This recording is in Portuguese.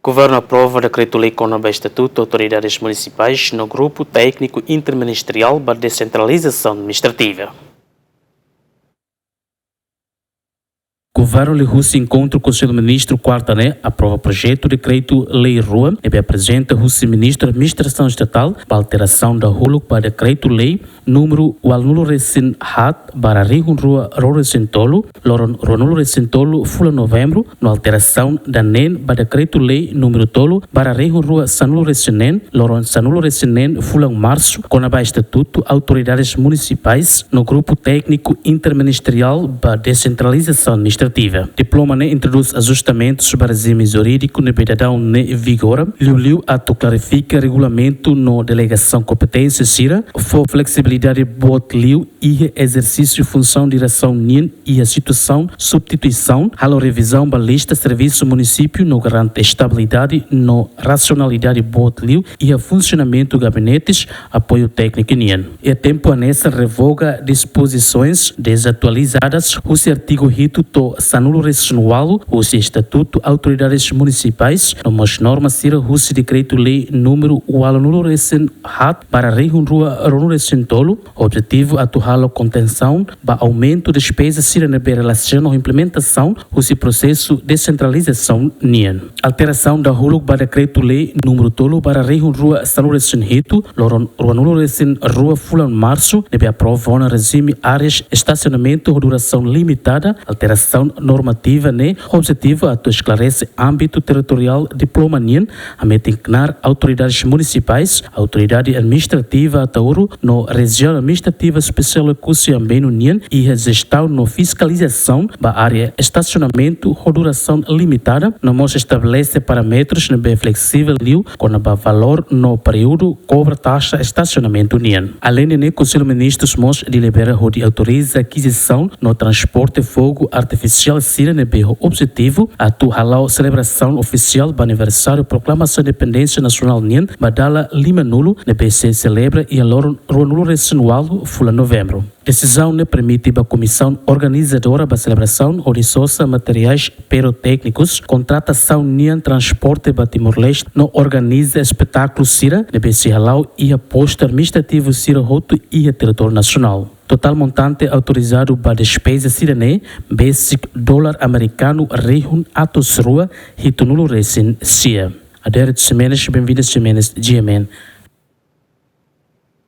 Governo aprova decreto-lei com o Estatuto de Autoridades Municipais no Grupo Técnico Interministerial para Descentralização Administrativa. O Governo Rússia encontra o Conselho-Ministro quarta-né, aprova projeto de decreto-lei rua e apresenta o Ministro da Administração Estatal para alteração da rua para decreto-lei número Walnulo Recin Hat para Rihun Rua Roresentolo, Loron Ronulo Recentolo Fula Novembro, no alteração da NEN para decreto-lei número Tolo para Rihun Rua Sanulo Recinen, Loron Sanulo Recinen Fula Março, com a Estatuto Autoridades Municipais no Grupo Técnico Interministerial para Descentralização Administrativa. Diploma introduz ajustamentos para regime jurídico na cidadão em vigor. Liu ato clarifica regulamento no delegação competência CIRA, for flexibilidade bot liu e exercício função de direção NIN e a situação substituição, halo revisão da lista serviço município no garante estabilidade no racionalidade bot liu e a funcionamento gabinetes apoio técnico NIN. E tempo anessa revoga disposições desatualizadas, o artigo rito to sanulo resinual, o Estatuto Autoridades Municipais, nas normas CIRA, o decreto-lei número Walnulo Recin Hat para Rihun Rua Ronulo Recentolo, objetivo atuar a contenção para aumento de despesas CIRA na relação à implementação do processo de descentralização NIAN. Alteração da rua para decreto-lei número Tolo para Rihun Rua Sanulo Recin Hito, Ronulo Recin Rua Fulan Março, deve aprovar no regime áreas estacionamento com duração limitada, alteração normativa, objetivo a esclarecer âmbito territorial diploma NIN, a metincar autoridades municipais, autoridade administrativa a Tauro, no região administrativa especial Cusiambeno NIN e a gestão no fiscalização da área estacionamento com duração limitada, não estabelece parâmetros bem flexível com o valor no período cobra taxa estacionamento NIN. Além de Conselho de Ministros delibera de autoriza aquisição no transporte fogo artificial CIRA o objetivo a a celebração oficial do aniversário proclamação da independência nacional NIN Badala Lima Nulo se celebra e a Ronulo Resinual Fula Novembro. Decisão permite a comissão organizadora da celebração ou de materiais pirotécnicos, contratação NIAN Transporte para Timor-Leste, não organiza espetáculo CIRA, se halau e a posto administrativo CIRA Roto e a território nacional. Total montante autorizado para despesa CIRANE, basic dólar americano, Rihun Atos Rua, Hitunulo Recin CIA. Adérito Semenes, bem-vindos Semenes, GMN.